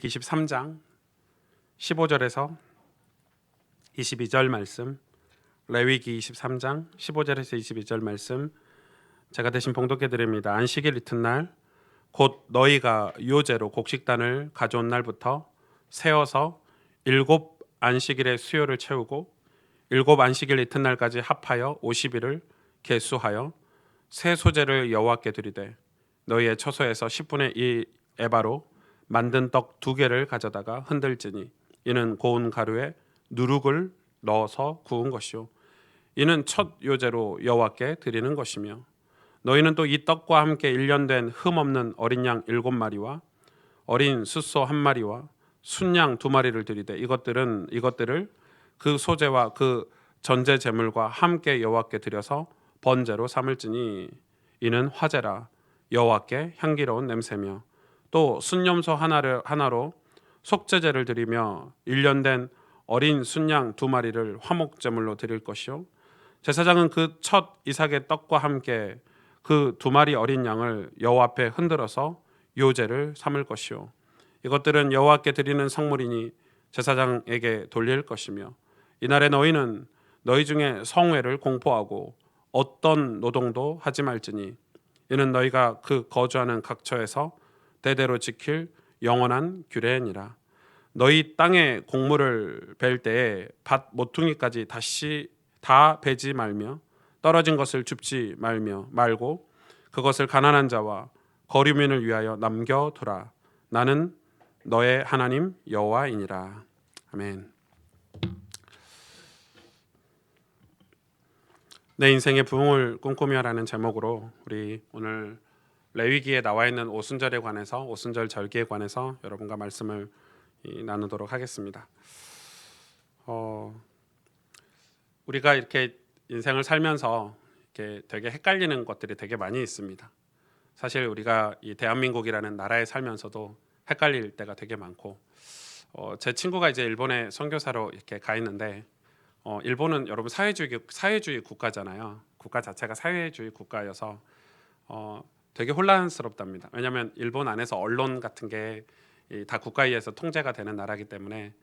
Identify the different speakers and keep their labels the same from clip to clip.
Speaker 1: 23장 15절에서 22절 말씀, 레위기 23장 15절에서 22절 말씀 제가 대신 봉독해 드립니다. 안식일 이튿날 곧 너희가 유제로 곡식단을 가져온 날부터 세어서 7 안식일의 수요를 채우고 7 안식일 이튿날까지 합하여 50일을 계수하여 새 소재를 여호와께 드리되 너희의 처소에서 10분의 1 에바로 만든 떡 2개를 가져다가 흔들지니 이는 고운 가루에 누룩을 넣어서 구운 것이요 이는 첫 요제로 여호와께 드리는 것이며 너희는 또 이 떡과 함께 1년 된 흠 없는 어린 양 7마리와 어린 숫소 1마리와 순양 2마리를 드리되 이것들을 그 소제와 그 전제 제물과 함께 여호와께 드려서 번제로 삼을지니 이는 화제라 여호와께 향기로운 냄새며 또 순염소 하나로 속죄제를 드리며 1년 된 어린 순양 2마리를 화목제물로 드릴 것이요 제사장은 그 첫 이삭의 떡과 함께 그 2마리 어린 양을 여호와 앞에 흔들어서 요제를 삼을 것이요 이것들은 여호와께 드리는 성물이니 제사장에게 돌릴 것이며 이날에 너희는 너희 중에 성회를 공포하고 어떤 노동도 하지 말지니 이는 너희가 그 거주하는 각처에서 대대로 지킬 영원한 규례니라. 너희 땅에 곡물을 벨 때에 밭 모퉁이까지 다시 다 베지 말며 떨어진 것을 줍지 말고 그것을 가난한 자와 거류민을 위하여 남겨두라. 나는 너의 하나님 여호와이니라. 아멘. 내 인생의 부흥을 꿈꾸며라는 제목으로 우리 오늘 레위기에 나와 있는 오순절에 관해서 오순절 절기에 관해서 여러분과 말씀을 나누도록 하겠습니다. 우리가 이렇게 인생을 살면서 이렇게 되게 헷갈리는 것들이 되게 많이 있습니다. 사실 우리가 이 대한민국이라는 나라에 살면서도 헷갈릴 때가 되게 많고, 제 친구가 이제 일본에 선교사로 이렇게 가 있는데, 일본은 여러분 사회주의 국가잖아요. 국가 자체가 사회주의 국가여서 되게 혼란스럽답니다. 왜냐하면 일본 안에서 언론 같은 게 다 국가에 의해서 통제가 되는 나라이기 때문에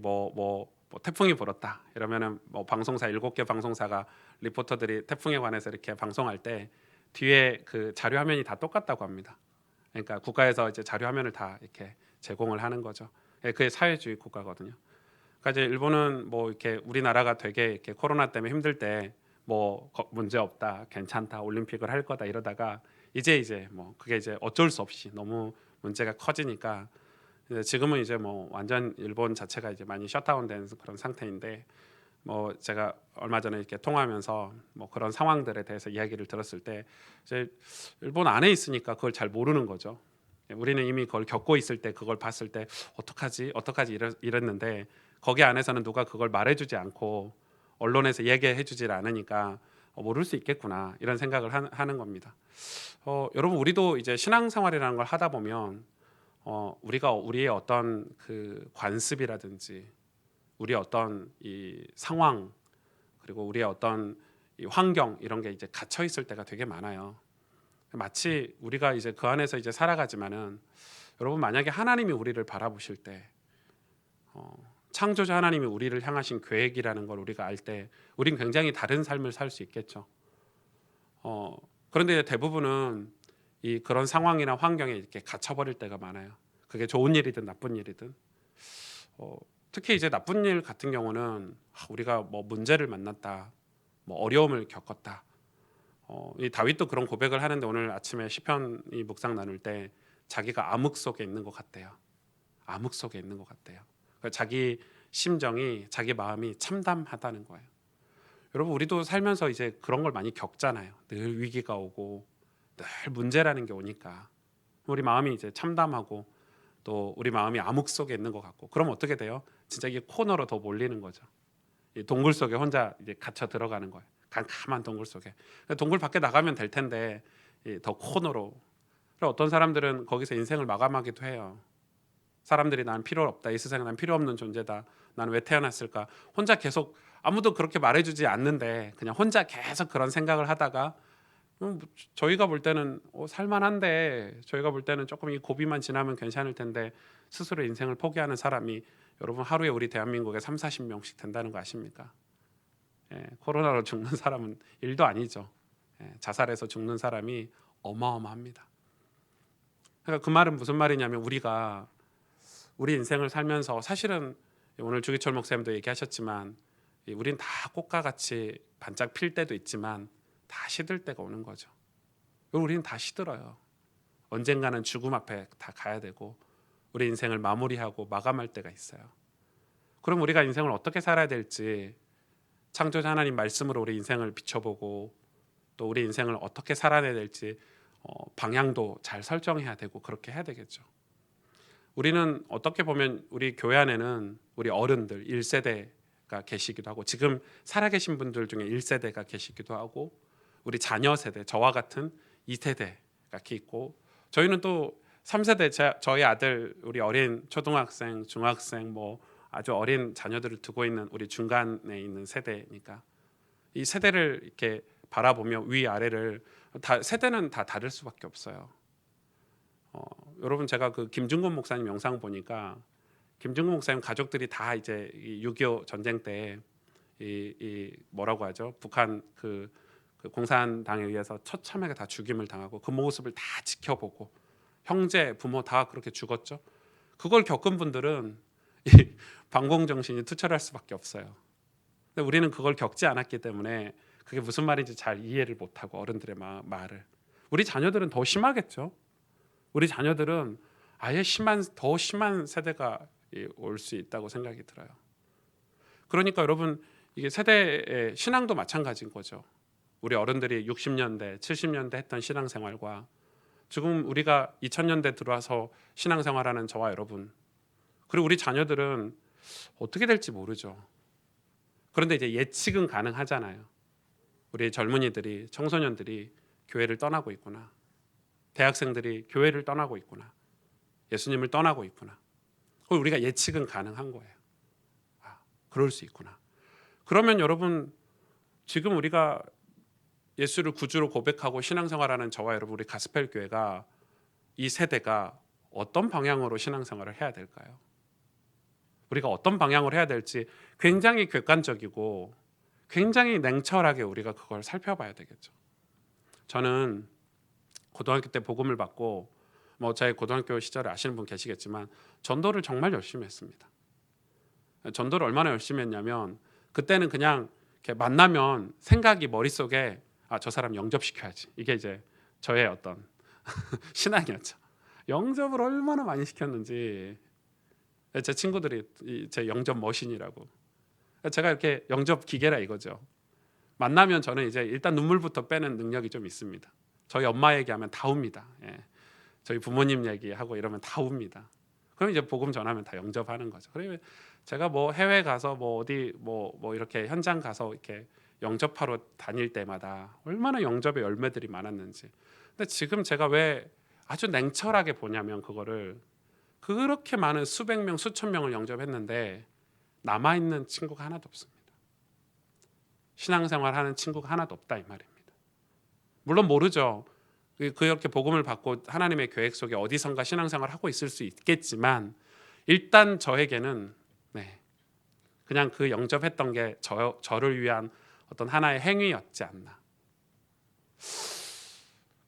Speaker 1: 뭐 태풍이 불었다 이러면은 뭐 방송사 7개 방송사가 리포터들이 태풍에 관해서 이렇게 방송할 때 뒤에 그 자료 화면이 다 똑같다고 합니다. 그러니까 국가에서 이제 자료 화면을 다 이렇게 제공을 하는 거죠. 그게 사회주의 국가거든요. 그러니까 이제 일본은 뭐 이렇게 우리나라가 되게 이렇게 코로나 때문에 힘들 때 뭐 문제 없다, 괜찮다, 올림픽을 할 거다 이러다가 이제 뭐 그게 이제 어쩔 수 없이 너무 문제가 커지니까 지금은 이제 뭐 완전 일본 자체가 이제 많이 셧다운된 그런 상태인데 뭐 제가 얼마 전에 이렇게 통화하면서 뭐 그런 상황들에 대해서 이야기를 들었을 때 이제 일본 안에 있으니까 그걸 잘 모르는 거죠. 우리는 이미 그걸 겪고 있을 때 그걸 봤을 때 어떡하지 이랬는데 거기 안에서는 누가 그걸 말해주지 않고 언론에서 얘기해주질 않으니까 모를 수 있겠구나 이런 생각을 하는 겁니다. 여러분 우리도 이제 신앙생활이라는 걸 하다 보면 우리가 우리의 어떤 그 관습이라든지 우리의 어떤 이 상황 그리고 우리의 어떤 이 환경 이런 게 이제 갇혀 있을 때가 되게 많아요. 마치 우리가 이제 그 안에서 이제 살아가지만은 여러분 만약에 하나님이 우리를 바라보실 때 창조자 하나님이 우리를 향하신 계획이라는 걸 우리가 알 때 우린 굉장히 다른 삶을 살 수 있겠죠. 그런데 대부분은 이 그런 상황이나 환경에 이렇게 갇혀버릴 때가 많아요. 그게 좋은 일이든 나쁜 일이든. 특히 이제 나쁜 일 같은 경우는 우리가 뭐 문제를 만났다, 뭐 어려움을 겪었다. 이 다윗도 그런 고백을 하는데 오늘 아침에 시편 이 묵상 나눌 때 자기가 암흑 속에 있는 것 같대요. 암흑 속에 있는 것 같대요. 자기 심정이 자기 마음이 참담하다는 거예요. 여러분 우리도 살면서 이제 그런 걸 많이 겪잖아요. 늘 위기가 오고 늘 문제라는 게 오니까 우리 마음이 이제 참담하고 또 우리 마음이 암흑 속에 있는 것 같고 그럼 어떻게 돼요? 진짜 이게 코너로 더 몰리는 거죠. 이 동굴 속에 혼자 이제 갇혀 들어가는 거예요. 캄캄한 동굴 속에. 동굴 밖에 나가면 될 텐데 더 코너로. 어떤 사람들은 거기서 인생을 마감하기도 해요. 사람들이 난 필요 없다. 이 세상에 난 필요 없는 존재다. 나는 왜 태어났을까? 혼자 계속 아무도 그렇게 말해주지 않는데 그냥 혼자 계속 그런 생각을 하다가 저희가 볼 때는 살만한데, 저희가 볼 때는 조금 이 고비만 지나면 괜찮을 텐데 스스로 인생을 포기하는 사람이 여러분 하루에 우리 대한민국에 3, 40명씩 된다는 거 아십니까? 코로나로 죽는 사람은 일도 아니죠. 자살해서 죽는 사람이 어마어마합니다. 그러니까 그 말은 무슨 말이냐면, 우리가 우리 인생을 살면서 사실은 오늘 주기철 목사님도 얘기하셨지만 우린 다 꽃과 같이 반짝 필 때도 있지만 다 시들 때가 오는 거죠. 우리는 다 시들어요. 언젠가는 죽음 앞에 다 가야 되고 우리 인생을 마무리하고 마감할 때가 있어요. 그럼 우리가 인생을 어떻게 살아야 될지 창조자 하나님 말씀으로 우리 인생을 비춰보고 또 우리 인생을 어떻게 살아내야 될지 방향도 잘 설정해야 되고 그렇게 해야 되겠죠. 우리는 어떻게 보면 우리 교회 안에는 우리 어른들 1세대가 계시기도 하고 지금 살아계신 분들 중에 1세대가 계시기도 하고 우리 자녀 세대, 저와 같은 2세대가 있고 저희는 또 3세대, 저희 아들, 우리 어린 초등학생, 중학생 뭐 아주 어린 자녀들을 두고 있는 우리 중간에 있는 세대니까 이 세대를 이렇게 바라보며 위아래를 세대는 다 다를 수밖에 없어요. 여러분 제가 그 김중곤 목사님 영상 보니까 김중곤 목사님 가족들이 다 이제 6.25 전쟁 때 이 뭐라고 하죠? 북한 그 공산당에 의해서 처참하게 다 죽임을 당하고 그 모습을 다 지켜보고 형제, 부모 다 그렇게 죽었죠. 그걸 겪은 분들은 이 반공 정신이 투철할 수밖에 없어요. 근데 우리는 그걸 겪지 않았기 때문에 그게 무슨 말인지 잘 이해를 못하고 어른들의 말을 우리 자녀들은 더 심하겠죠. 우리 자녀들은 아예 더 심한 세대가 올 수 있다고 생각이 들어요. 그러니까 여러분 이게 세대의 신앙도 마찬가지인 거죠. 우리 어른들이 60년대, 70년대 했던 신앙생활과 지금 우리가 2000년대 들어와서 신앙생활하는 저와 여러분 그리고 우리 자녀들은 어떻게 될지 모르죠. 그런데 이제 예측은 가능하잖아요. 우리 젊은이들이, 청소년들이 교회를 떠나고 있구나. 대학생들이 교회를 떠나고 있구나. 예수님을 떠나고 있구나. 그걸 우리가 예측은 가능한 거예요. 그럴 수 있구나. 그러면 여러분 지금 우리가 예수를 구주로 고백하고 신앙생활하는 저와 여러분 우리 가스펠 교회가 이 세대가 어떤 방향으로 신앙생활을 해야 될까요? 우리가 어떤 방향으로 해야 될지 굉장히 객관적이고 굉장히 냉철하게 우리가 그걸 살펴봐야 되겠죠. 저는 고등학교 때 복음을 받고 뭐 제 고등학교 시절에 아시는 분 계시겠지만 전도를 정말 열심히 했습니다. 전도를 얼마나 열심히 했냐면 그때는 그냥 이렇게 만나면 생각이 머릿속에 저 사람 영접시켜야지. 이게 이제 저의 어떤 신앙이었죠. 영접을 얼마나 많이 시켰는지 제 친구들이 제 영접 머신이라고. 제가 이렇게 영접 기계라 이거죠. 만나면 저는 이제 일단 눈물부터 빼는 능력이 좀 있습니다. 저희 엄마 얘기하면 다 웁니다. 저희 부모님 얘기하고 이러면 다 웁니다. 그럼 이제 복음 전하면 다 영접하는 거죠. 그러면 제가 뭐 해외 가서 뭐 어디 뭐 이렇게 현장 가서 이렇게 영접하러 다닐 때마다 얼마나 영접의 열매들이 많았는지. 근데 지금 제가 왜 아주 냉철하게 보냐면 그거를 그렇게 많은 수백 명, 수천 명을 영접했는데 남아 있는 친구가 하나도 없습니다. 신앙생활하는 친구가 하나도 없다 이 말입니다. 물론 모르죠. 그렇게 복음을 받고 하나님의 계획 속에 어디선가 신앙생활 하고 있을 수 있겠지만 일단 저에게는 그냥 그 영접했던 게 저를 위한 어떤 하나의 행위였지 않나.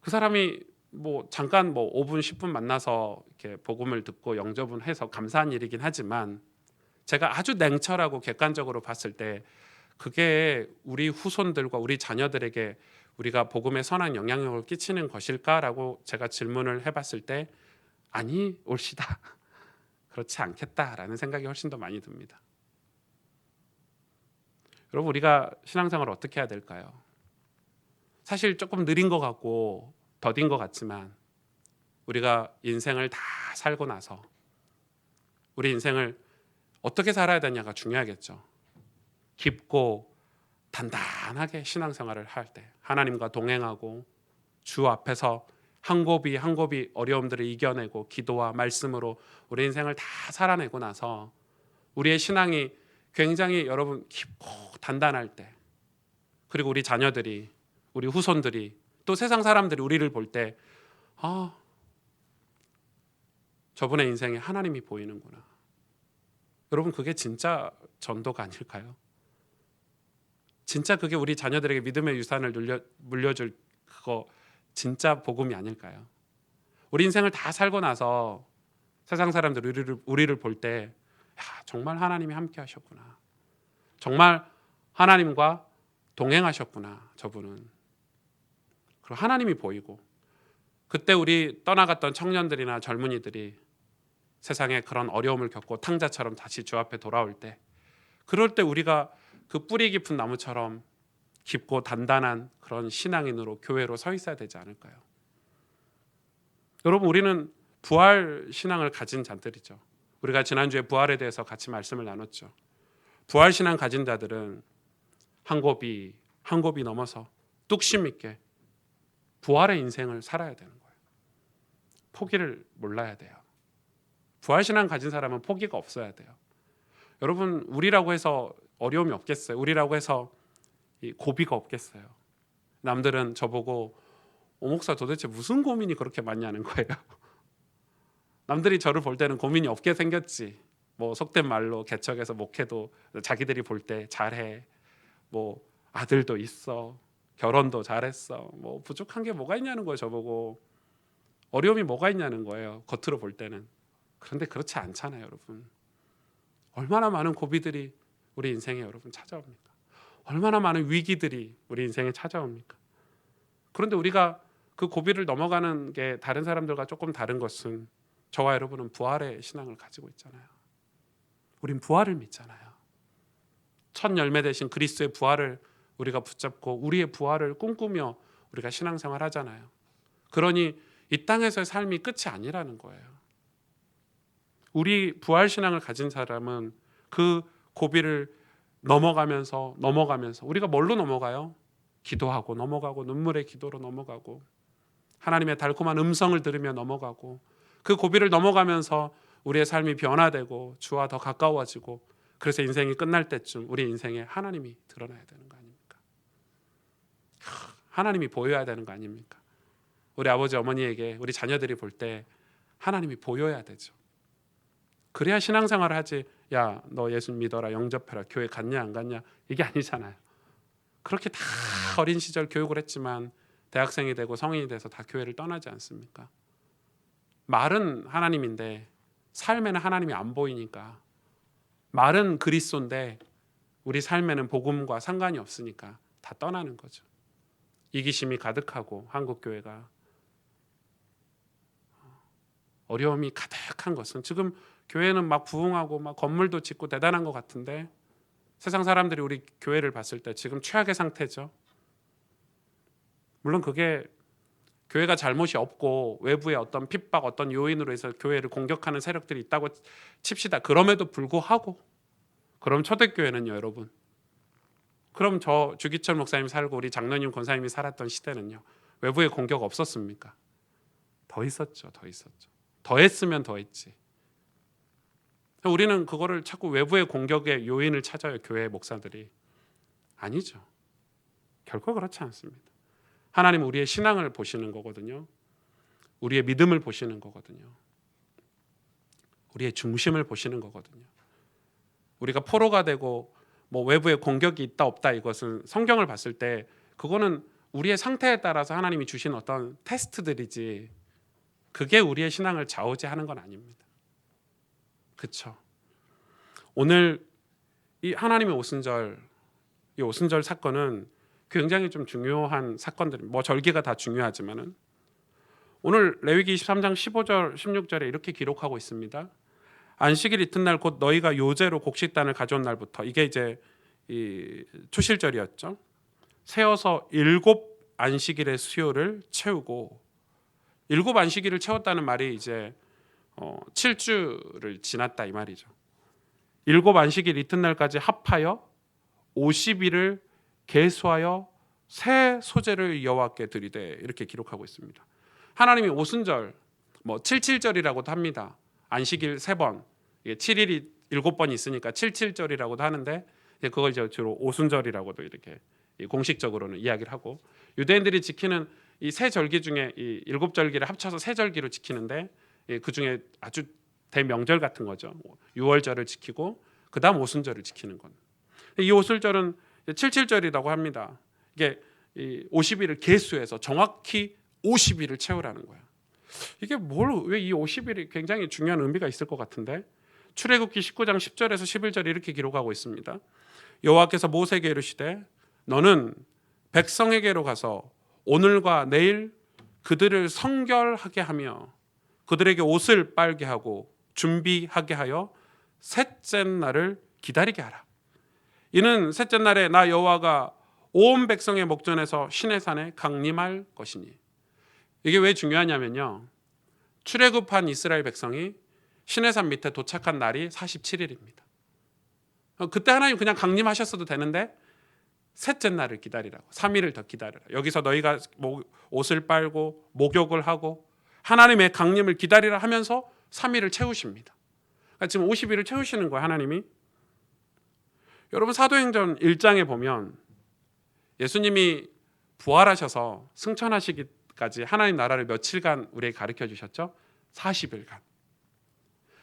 Speaker 1: 그 사람이 뭐 잠깐 뭐 5분 10분 만나서 이렇게 복음을 듣고 영접은 해서 감사한 일이긴 하지만 제가 아주 냉철하고 객관적으로 봤을 때 그게 우리 후손들과 우리 자녀들에게 우리가 복음의 선한 영향력을 끼치는 것일까라고 제가 질문을 해봤을 때 아니 옳시다. 그렇지 않겠다라는 생각이 훨씬 더 많이 듭니다. 여러분 우리가 신앙생활을 어떻게 해야 될까요? 사실 조금 느린 것 같고 더딘 것 같지만 우리가 인생을 다 살고 나서 우리 인생을 어떻게 살아야 되냐가 중요하겠죠. 깊고 단단하게 신앙생활을 할 때 하나님과 동행하고 주 앞에서 한 곱이 한 곱이 어려움들을 이겨내고 기도와 말씀으로 우리 인생을 다 살아내고 나서 우리의 신앙이 굉장히 여러분 깊고 단단할 때 그리고 우리 자녀들이 우리 후손들이 또 세상 사람들이 우리를 볼 때 저분의 인생에 하나님이 보이는구나. 여러분, 그게 진짜 전도가 아닐까요? 진짜 그게 우리 자녀들에게 믿음의 유산을 물려줄 그거 진짜 복음이 아닐까요? 우리 인생을 다 살고 나서 세상 사람들 우리를 볼 때 정말 하나님이 함께 하셨구나. 정말 하나님과 동행하셨구나, 저분은. 그리고 하나님이 보이고, 그때 우리 떠나갔던 청년들이나 젊은이들이 세상에 그런 어려움을 겪고 탕자처럼 다시 주 앞에 돌아올 때, 그럴 때 우리가 그 뿌리 깊은 나무처럼 깊고 단단한 그런 신앙인으로 교회로 서 있어야 되지 않을까요? 여러분, 우리는 부활 신앙을 가진 자들이죠. 우리가 지난주에 부활에 대해서 같이 말씀을 나눴죠. 부활 신앙 가진 자들은 한 곱이 넘어서 뚝심 있게 부활의 인생을 살아야 되는 거예요. 포기를 몰라야 돼요. 부활 신앙 가진 사람은 포기가 없어야 돼요. 여러분, 우리라고 해서 어려움이 없겠어요? 우리라고 해서 고비가 없겠어요? 남들은 저보고 목사 도대체 무슨 고민이 그렇게 많냐는 거예요. 남들이 저를 볼 때는 고민이 없게 생겼지. 뭐 속된 말로 개척해서 목회도 자기들이 볼 때 잘해. 뭐 아들도 있어. 결혼도 잘했어. 뭐 부족한 게 뭐가 있냐는 거예요. 저보고. 어려움이 뭐가 있냐는 거예요. 겉으로 볼 때는. 그런데 그렇지 않잖아요, 여러분. 얼마나 많은 고비들이 우리 인생에 여러분 찾아옵니까? 얼마나 많은 위기들이 우리 인생에 찾아옵니까? 그런데 우리가 그 고비를 넘어가는 게 다른 사람들과 조금 다른 것은 저와 여러분은 부활의 신앙을 가지고 있잖아요. 우린 부활을 믿잖아요. 첫 열매 대신 그리스도의 부활을 우리가 붙잡고 우리의 부활을 꿈꾸며 우리가 신앙생활 하잖아요. 그러니 이 땅에서의 삶이 끝이 아니라는 거예요. 우리 부활 신앙을 가진 사람은 그 고비를 넘어가면서 우리가 뭘로 넘어가요? 기도하고 넘어가고 눈물의 기도로 넘어가고 하나님의 달콤한 음성을 들으며 넘어가고 그 고비를 넘어가면서 우리의 삶이 변화되고 주와 더 가까워지고 그래서 인생이 끝날 때쯤 우리 인생에 하나님이 드러나야 되는 거 아닙니까? 하나님이 보여야 되는 거 아닙니까? 우리 아버지 어머니에게 우리 자녀들이 볼 때 하나님이 보여야 되죠. 그래야 신앙생활을 하지. 야, 너 예수 믿어라, 영접해라, 교회 갔냐 안 갔냐, 이게 아니잖아요. 그렇게 다 어린 시절 교육을 했지만 대학생이 되고 성인이 돼서 다 교회를 떠나지 않습니까? 말은 하나님인데 삶에는 하나님이 안 보이니까, 말은 그리스도인데 우리 삶에는 복음과 상관이 없으니까 다 떠나는 거죠. 이기심이 가득하고 한국 교회가 어려움이 가득한 것은, 지금 교회는 막 부흥하고 막 건물도 짓고 대단한 것 같은데 세상 사람들이 우리 교회를 봤을 때 지금 최악의 상태죠. 물론 그게 교회가 잘못이 없고 외부의 어떤 핍박, 어떤 요인으로 해서 교회를 공격하는 세력들이 있다고 칩시다. 그럼에도 불구하고, 그럼 초대교회는요, 여러분, 그럼 저 주기철 목사님 살고 우리 장로님 권사님이 살았던 시대는요, 외부의 공격 없었습니까? 더 있었죠. 더 했으면 더 했지. 우리는 그거를 자꾸 외부의 공격의 요인을 찾아요. 교회 목사들이. 아니죠. 결코 그렇지 않습니다. 하나님은 우리의 신앙을 보시는 거거든요. 우리의 믿음을 보시는 거거든요. 우리의 중심을 보시는 거거든요. 우리가 포로가 되고 뭐 외부의 공격이 있다 없다, 이것은 성경을 봤을 때 그거는 우리의 상태에 따라서 하나님이 주신 어떤 테스트들이지, 그게 우리의 신앙을 좌우지하는 건 아닙니다. 그렇죠? 오늘 이 하나님의 오순절, 이 오순절 사건은 굉장히 좀 중요한 사건들입니다. 뭐 절기가 다 중요하지만은 오늘 레위기 23장 15절 16절에 이렇게 기록하고 있습니다. 안식일 이튿날 곧 너희가 요제로 곡식단을 가져온 날부터, 이게 이제 이 초실절이었죠. 세어서 7 안식일의 수요를 채우고, 7 안식일을 채웠다는 말이 이제 7주를 지났다 이 말이죠. 7 안식일 이튿날까지 합하여 50일을 계수하여 새 소재를 여호와께 드리되, 이렇게 기록하고 있습니다. 하나님이 오순절, 뭐 77절이라고도 합니다. 안식일 3번, 7일이 7번 있으니까 77절이라고도 하는데, 그걸 이제 주로 오순절이라고도 이렇게 공식적으로는 이야기를 하고, 유대인들이 지키는 이 세 절기 중에 이 7절기를 합쳐서 세 절기로 지키는데 그 중에 아주 대명절 같은 거죠. 6월절을 지키고 그다음 오순절을 지키는 건. 이 오순절은 77절이라고 합니다. 이게 50일을 계수해서 정확히 50일을 채우라는 거야. 이게 왜 이 50일이 굉장히 중요한 의미가 있을 것 같은데 출애굽기 19장 10절에서 11절 이렇게 기록하고 있습니다. 여호와께서 모세에게 이르시되 너는 백성에게로 가서 오늘과 내일 그들을 성결하게 하며 그들에게 옷을 빨게 하고 준비하게 하여 셋째 날을 기다리게 하라. 이는 셋째 날에 나 여호와가 온 백성의 목전에서 시내산에 강림할 것이니. 이게 왜 중요하냐면요, 출애굽한 이스라엘 백성이 시내산 밑에 도착한 날이 47일입니다. 그때 하나님 그냥 강림하셨어도 되는데 셋째 날을 기다리라고, 3일을 더 기다리라. 여기서 너희가 옷을 빨고 목욕을 하고 하나님의 강림을 기다리라 하면서 3일을 채우십니다. 그러니까 지금 50일을 채우시는 거예요, 하나님이. 여러분, 사도행전 1장에 보면 예수님이 부활하셔서 승천하시기까지 하나님 나라를 며칠간 우리에게 가르쳐 주셨죠? 40일간.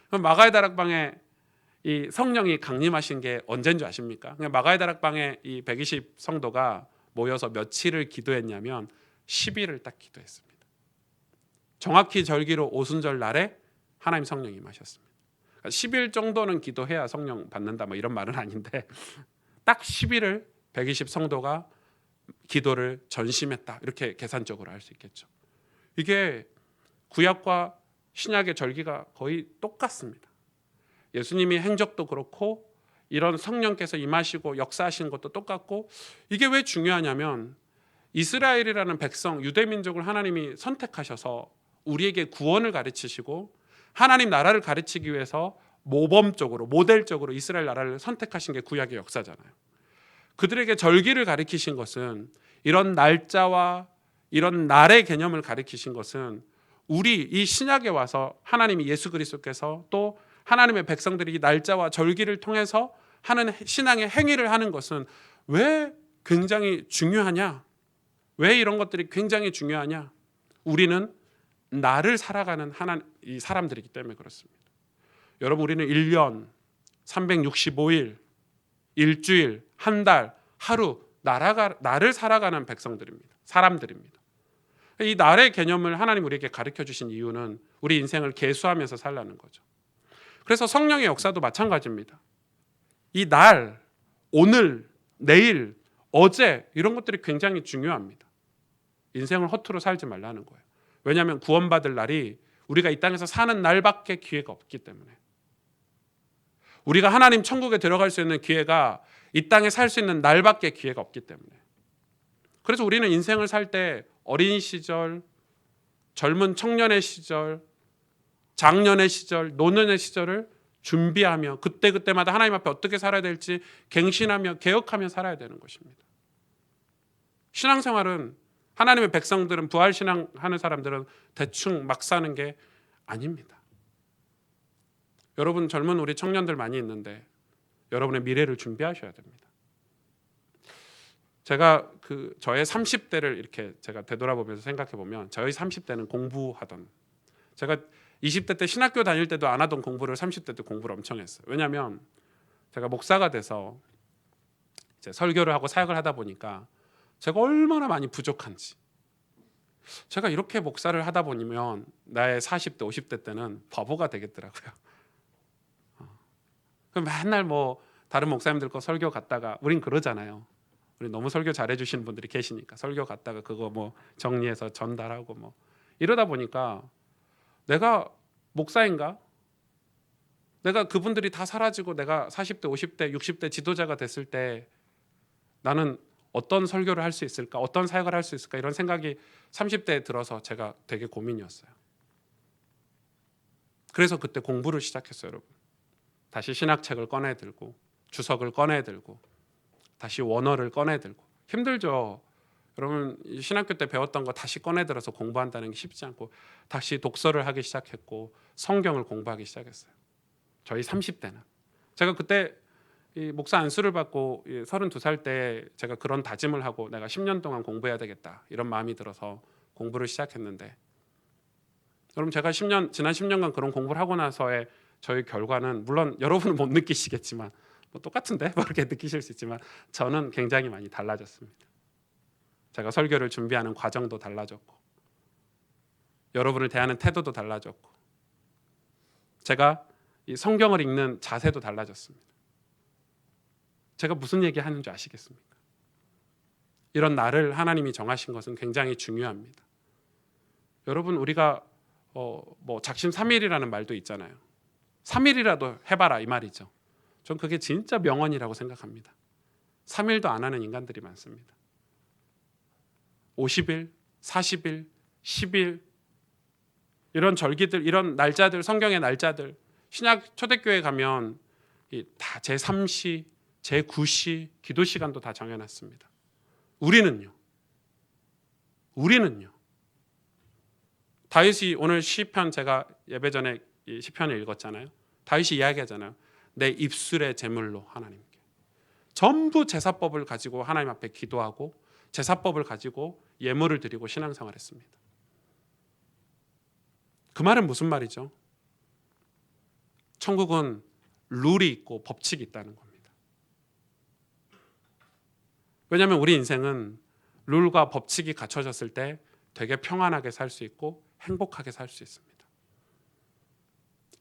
Speaker 1: 그럼 마가의 다락방에 이 성령이 강림하신 게 언제인 줄 아십니까? 마가의 다락방에 이 120 성도가 모여서 며칠을 기도했냐면 10일을 딱 기도했습니다. 정확히 절기로 오순절 날에 하나님 성령이 임하셨습니다. 그러니까 10일 정도는 기도해야 성령 받는다 뭐 이런 말은 아닌데 딱 10일을 120 성도가 기도를 전심했다, 이렇게 계산적으로 할 수 있겠죠. 이게 구약과 신약의 절기가 거의 똑같습니다. 예수님이 행적도 그렇고 이런 성령께서 임하시고 역사하시는 것도 똑같고, 이게 왜 중요하냐면 이스라엘이라는 백성, 유대민족을 하나님이 선택하셔서 우리에게 구원을 가르치시고 하나님 나라를 가르치기 위해서 모범적으로 모델적으로 이스라엘 나라를 선택하신 게 구약의 역사잖아요. 그들에게 절기를 가르치신 것은, 이런 날짜와 이런 날의 개념을 가르치신 것은 우리 이 신약에 와서 하나님이 예수 그리스도께서 또 하나님의 백성들이 이 날짜와 절기를 통해서 하는 신앙의 행위를 하는 것은 왜 굉장히 중요하냐? 왜 이런 것들이 굉장히 중요하냐? 우리는 나를 살아가는 이 사람들이기 때문에 그렇습니다. 여러분, 우리는 1년 365일, 일주일, 한 달, 하루 나를 살아가는 백성들입니다. 사람들입니다. 이 날의 개념을 하나님 우리에게 가르쳐 주신 이유는 우리 인생을 계수하면서 살라는 거죠. 그래서 성령의 역사도 마찬가지입니다. 이 날, 오늘, 내일, 어제 이런 것들이 굉장히 중요합니다. 인생을 허투루 살지 말라는 거예요. 왜냐하면 구원받을 날이 우리가 이 땅에서 사는 날밖에 기회가 없기 때문에. 우리가 하나님 천국에 들어갈 수 있는 기회가 이 땅에 살 수 있는 날밖에 기회가 없기 때문에. 그래서 우리는 인생을 살 때 어린 시절, 젊은 청년의 시절, 장년의 시절, 노년의 시절을 준비하며 그때그때마다 하나님 앞에 어떻게 살아야 될지 갱신하며 개혁하며 살아야 되는 것입니다. 신앙생활은, 하나님의 백성들은, 부활신앙하는 사람들은 대충 막 사는 게 아닙니다. 여러분, 젊은 우리 청년들 많이 있는데 여러분의 미래를 준비하셔야 됩니다. 제가 저의 30대를 이렇게 제가 되돌아보면서 생각해 보면 저희 30대는 공부하던, 제가 20대 때 신학교 다닐 때도 안 하던 공부를 30대 때 공부를 엄청 했어요. 왜냐하면 제가 목사가 돼서 이제 설교를 하고 사역을 하다 보니까 제가 얼마나 많이 부족한지, 제가 이렇게 목사를 하다 보면 나의 40대 50대 때는 바보가 되겠더라고요. 맨날 뭐 다른 목사님들 거 설교 갔다가, 우린 그러잖아요. 우리 너무 설교 잘해 주시는 분들이 계시니까 설교 갔다가 그거 뭐 정리해서 전달하고 뭐 이러다 보니까 내가 목사인가? 내가 그분들이 다 사라지고 내가 40대, 50대, 60대 지도자가 됐을 때 나는 어떤 설교를 할 수 있을까? 어떤 사역을 할 수 있을까? 이런 생각이 30대에 들어서 제가 되게 고민이었어요. 그래서 그때 공부를 시작했어요, 여러분. 다시 신학책을 꺼내들고 주석을 꺼내들고 다시 원어를 꺼내들고. 힘들죠. 여러분, 신학교 때 배웠던 거 다시 꺼내들어서 공부한다는 게 쉽지 않고 다시 독서를 하기 시작했고 성경을 공부하기 시작했어요. 저희 30대는. 제가 그때 이 목사 안수를 받고 32살 때 제가 그런 다짐을 하고 내가 10년 동안 공부해야 되겠다 이런 마음이 들어서 공부를 시작했는데, 여러분 제가 지난 10년간 그런 공부를 하고 나서의 저희 결과는, 물론 여러분은 못 느끼시겠지만 뭐 똑같은데 뭐 이렇게 느끼실 수 있지만 저는 굉장히 많이 달라졌습니다. 제가 설교를 준비하는 과정도 달라졌고, 여러분을 대하는 태도도 달라졌고, 제가 이 성경을 읽는 자세도 달라졌습니다. 제가 무슨 얘기 하는 줄 아시겠습니까? 이런 날을 하나님이 정하신 것은 굉장히 중요합니다. 여러분, 우리가 뭐 작심삼일이라는 말도 있잖아요. 3일이라도 해봐라 이 말이죠. 전 그게 진짜 명언이라고 생각합니다. 3일도 안 하는 인간들이 많습니다. 50일, 40일, 10일, 이런 절기들, 이런 날짜들, 성경의 날짜들, 신약 초대교회 가면 다 제3시, 제9시 기도 시간도 다 정해놨습니다. 우리는요. 다윗이 오늘 시편, 제가 예배 전에 이 시편을 읽었잖아요. 다윗이 이야기하잖아요. 내 입술의 제물로 하나님께. 전부 제사법을 가지고 하나님 앞에 기도하고 제사법을 가지고 예물을 드리고 신앙생활했습니다. 그 말은 무슨 말이죠? 천국은 룰이 있고 법칙이 있다는 겁니다. 왜냐하면 우리 인생은 룰과 법칙이 갖춰졌을 때 되게 평안하게 살 수 있고 행복하게 살 수 있습니다.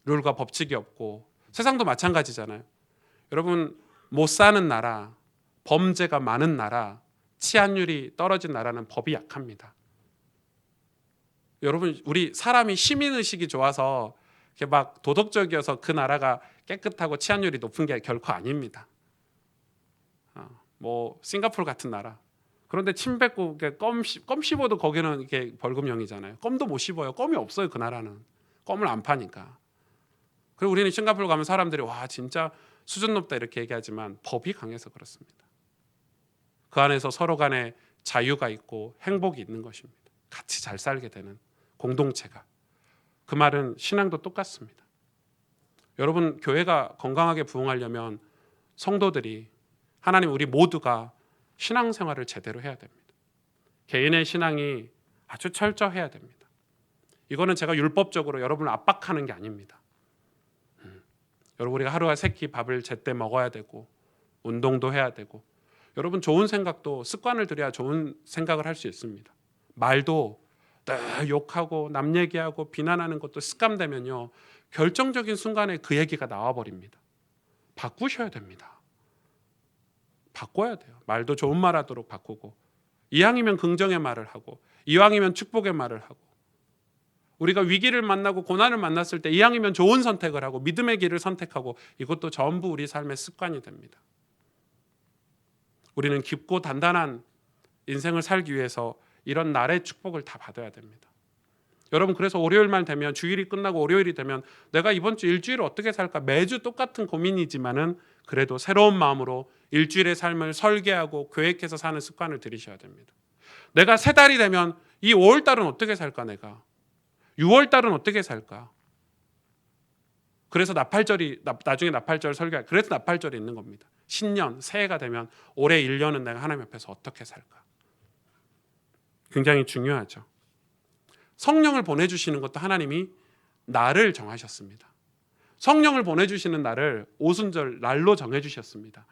Speaker 1: 룰과 법칙이 없고, 세상도 마찬가지잖아요. 여러분, 못 사는 나라, 범죄가 많은 나라, 치안율이 떨어진 나라는 법이 약합니다. 여러분, 우리 사람이 시민의식이 좋아서 이렇게 막 도덕적이어서 그 나라가 깨끗하고 치안율이 높은 게 결코 아닙니다. 뭐 싱가포르 같은 나라, 그런데 침 뱉고 껌 씹어도 거기는 이게 벌금형이잖아요. 껌도 못 씹어요. 껌이 없어요. 그 나라는 껌을 안 파니까. 그리고 우리는 싱가포르 가면 사람들이 와 진짜 수준 높다 이렇게 얘기하지만 법이 강해서 그렇습니다. 그 안에서 서로 간에 자유가 있고 행복이 있는 것입니다. 같이 잘 살게 되는 공동체가. 그 말은 신앙도 똑같습니다. 여러분, 교회가 건강하게 부흥하려면 성도들이, 하나님, 우리 모두가 신앙생활을 제대로 해야 됩니다. 개인의 신앙이 아주 철저해야 됩니다. 이거는 제가 율법적으로 여러분을 압박하는 게 아닙니다. 여러분, 우리가 하루에 3끼 밥을 제때 먹어야 되고 운동도 해야 되고, 여러분 좋은 생각도 습관을 들여야 좋은 생각을 할 수 있습니다. 말도 늘 욕하고 남 얘기하고 비난하는 것도 습관되면요, 결정적인 순간에 그 얘기가 나와버립니다. 바꾸셔야 됩니다. 바꿔야 돼요. 말도 좋은 말 하도록 바꾸고, 이왕이면 긍정의 말을 하고, 이왕이면 축복의 말을 하고, 우리가 위기를 만나고 고난을 만났을 때 이왕이면 좋은 선택을 하고 믿음의 길을 선택하고, 이것도 전부 우리 삶의 습관이 됩니다. 우리는 깊고 단단한 인생을 살기 위해서 이런 날의 축복을 다 받아야 됩니다. 여러분, 그래서 월요일만 되면, 주일이 끝나고 월요일이 되면 내가 이번 주 일주일을 어떻게 살까, 매주 똑같은 고민이지만은 그래도 새로운 마음으로 일주일의 삶을 설계하고 계획해서 사는 습관을 들이셔야 됩니다. 내가 3달이 되면 이 5월달은 어떻게 살까, 내가 6월달은 어떻게 살까. 그래서 나중에 나팔절 설계, 그래서 나팔절이 있는 겁니다. 신년, 새해가 되면 올해 1년은 내가 하나님 앞에서 어떻게 살까. 굉장히 중요하죠. 성령을 보내주시는 것도 하나님이 날을 정하셨습니다. 성령을 보내주시는 날을 오순절 날로 정해주셨습니다.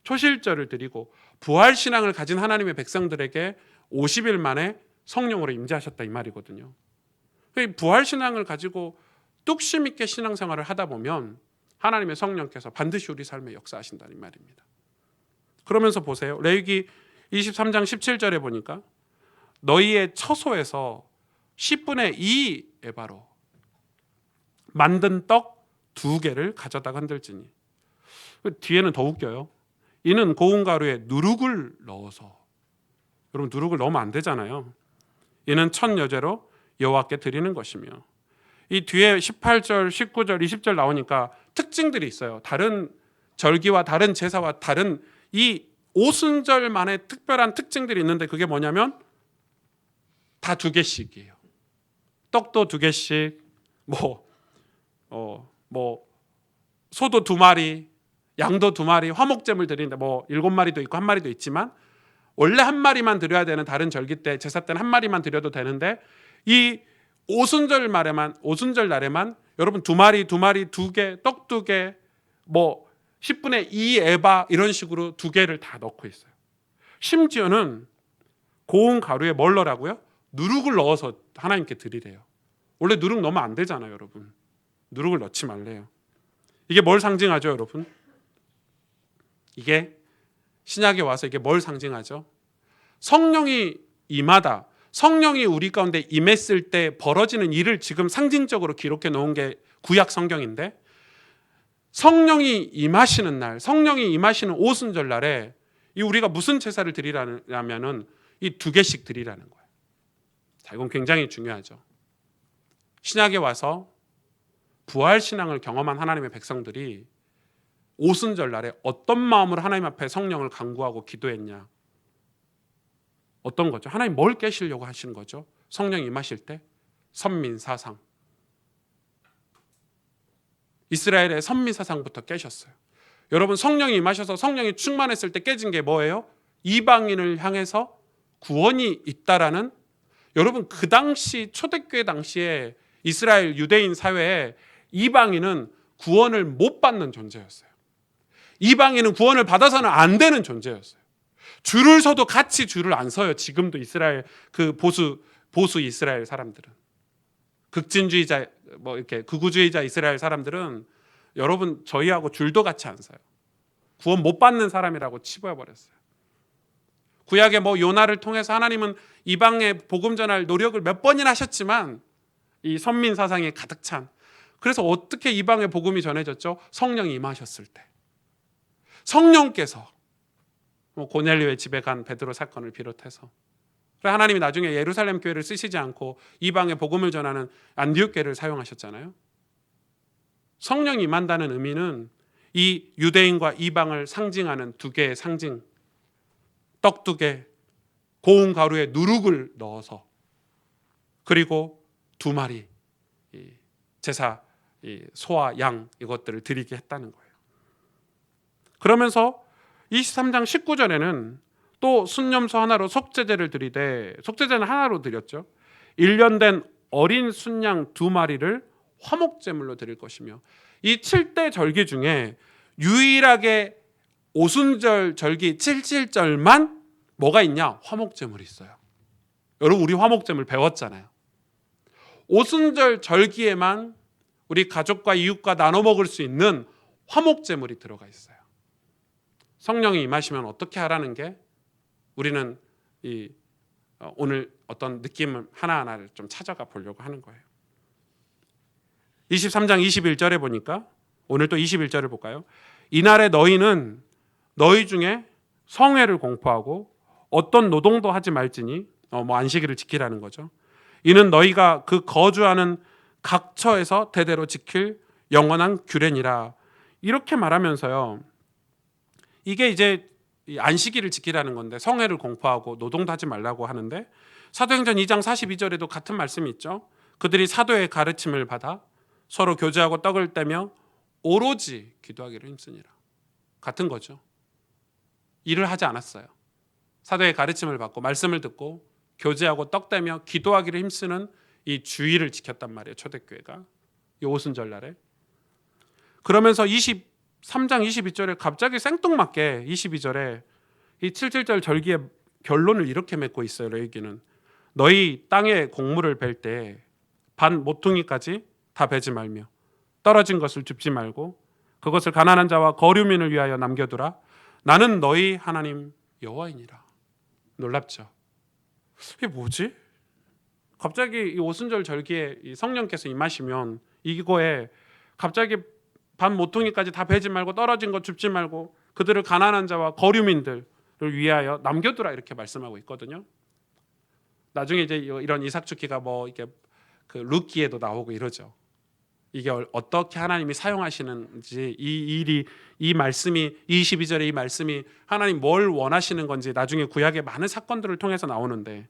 Speaker 1: 초실절을 드리고 부활신앙을 가진 하나님의 백성들에게 50일 만에 성령으로 임재하셨다 이 말이거든요. 부활신앙을 가지고 뚝심 있게 신앙생활을 하다 보면 하나님의 성령께서 반드시 우리 삶에 역사하신다는 말입니다. 그러면서 보세요. 레위기 23장 17절에 보니까 너희의 처소에서 10분의 2 에바로 만든 떡 2개를 가져다가 흔들지니. 뒤에는 더 웃겨요. 이는 고운 가루에 누룩을 넣어서. 여러분, 누룩을 넣으면 안 되잖아요. 이는 첫 여제로 여호와께 드리는 것이며. 이 뒤에 18절, 19절, 20절 나오니까 특징들이 있어요. 다른 절기와 다른 제사와 다른 이 오순절만의 특별한 특징들이 있는데, 그게 뭐냐면 다 2개씩이에요. 떡도 2개씩, 소도 2마리, 양도 2마리, 화목제물 드리는데 7마리도 있고 1마리도 있지만 원래 한 마리만 드려야 되는 다른 절기 때 제사 때는 한 마리만 드려도 되는데 이 오순절 날에만 여러분 두 마리, 두 개, 떡 두 개, 뭐 10분의 2 에바 이런 식으로 두 개를 다 넣고 있어요. 심지어는 고운 가루에 뭘 넣으라고요? 누룩을 넣어서 하나님께 드리래요. 원래 누룩 넣으면 안 되잖아요, 여러분. 누룩을 넣지 말래요. 이게 뭘 상징하죠, 여러분? 이게 신약에 와서 이게 뭘 상징하죠? 성령이 임하다. 성령이 우리 가운데 임했을 때 벌어지는 일을 지금 상징적으로 기록해 놓은 게 구약 성경인데, 성령이 임하시는 날, 성령이 임하시는 오순절 날에 이 우리가 무슨 제사를 드리라면은 이 두 개씩 드리라는 거예요. 자, 이건 굉장히 중요하죠. 신약에 와서 부활 신앙을 경험한 하나님의 백성들이 오순절 날에 어떤 마음으로 하나님 앞에 성령을 간구하고 기도했냐? 어떤 거죠? 하나님 뭘 깨시려고 하시는 거죠? 성령이 임하실 때 선민사상, 이스라엘의 선민사상부터 깨셨어요. 여러분, 성령이 임하셔서 성령이 충만했을 때 깨진 게 뭐예요? 이방인을 향해서 구원이 있다라는, 여러분 그 당시 초대교회 당시에 이스라엘 유대인 사회에 이방인은 구원을 못 받는 존재였어요. 이방인은 구원을 받아서는 안 되는 존재였어요. 줄을 서도 같이 줄을 안 서요. 지금도 이스라엘 그 보수 이스라엘 사람들은, 극진주의자 뭐 이렇게 극우주의자 이스라엘 사람들은 여러분 저희하고 줄도 같이 안 서요. 구원 못 받는 사람이라고 치부해 버렸어요. 구약의 뭐 요나를 통해서 하나님은 이방에 복음 전할 노력을 몇 번이나 하셨지만 이 선민 사상에 가득 찬, 그래서 어떻게 이방의 복음이 전해졌죠? 성령이 임하셨을 때. 성령께서 고넬료의 집에 간 베드로 사건을 비롯해서, 하나님이 나중에 예루살렘 교회를 쓰시지 않고 이방의 복음을 전하는 안디옥 교회를 사용하셨잖아요. 성령이 임한다는 의미는 이 유대인과 이방을 상징하는 두 개의 상징, 떡 두 개, 고운 가루에 누룩을 넣어서, 그리고 두 마리 제사 소와 양 이것들을 드리게 했다는 거예요. 그러면서 23장 19절에는 또 순념소 하나로 속죄제를 드리되, 속죄제는 하나로 드렸죠. 1년 된 어린 순양 두 마리를 화목제물로 드릴 것이며, 이 7대 절기 중에 유일하게 오순절 절기 77절만 뭐가 있냐? 화목제물이 있어요. 여러분 우리 화목제물 배웠잖아요. 오순절 절기에만 우리 가족과 이웃과 나눠 먹을 수 있는 화목제물이 들어가 있어요. 성령이 임하시면 어떻게 하라는 게 우리는 오늘 어떤 느낌을 하나하나를 좀 찾아가 보려고 하는 거예요. 23장 21절에 보니까, 오늘 또 21절을 볼까요? 이날에 너희는 너희 중에 성회를 공포하고 어떤 노동도 하지 말지니, 안식일을 지키라는 거죠. 이는 너희가 그 거주하는 각처에서 대대로 지킬 영원한 규례니라. 이렇게 말하면서요, 이게 이제 안식일을 지키라는 건데 성회를 공포하고 노동도 하지 말라고 하는데, 사도행전 2장 42절에도 같은 말씀이 있죠. 그들이 사도의 가르침을 받아 서로 교제하고 떡을 떼며 오로지 기도하기를 힘쓰니라. 같은 거죠. 일을 하지 않았어요. 사도의 가르침을 받고 말씀을 듣고 교제하고 떡 떼며 기도하기를 힘쓰는 이 주의를 지켰단 말이에요, 초대교회가 이 오순절 날에. 그러면서 23장 22절에 갑자기 생뚱맞게 22절에 이 77절 절기의 결론을 이렇게 맺고 있어요. 레위기는 너희 땅에 곡물을 벨 때 반 모퉁이까지 다 베지 말며 떨어진 것을 줍지 말고 그것을 가난한 자와 거류민을 위하여 남겨두라. 나는 너희 하나님 여호와이니라. 놀랍죠? 이게 뭐지? 갑자기 이 오순절 절기에 이 성령께서 임하시면 이거에 갑자기 반 모퉁이까지 다 베지 말고 떨어진 것 줍지 말고 그들을 가난한 자와 거류민들을 위하여 남겨두라 이렇게 말씀하고 있거든요. 나중에 이제 이런 이삭축기가 뭐 이게 그 룻기에도 나오고 이러죠. 이게 어떻게 하나님이 사용하시는지, 이 말씀이 22절의 이 말씀이 하나님 뭘 원하시는 건지 나중에 구약의 많은 사건들을 통해서 나오는데,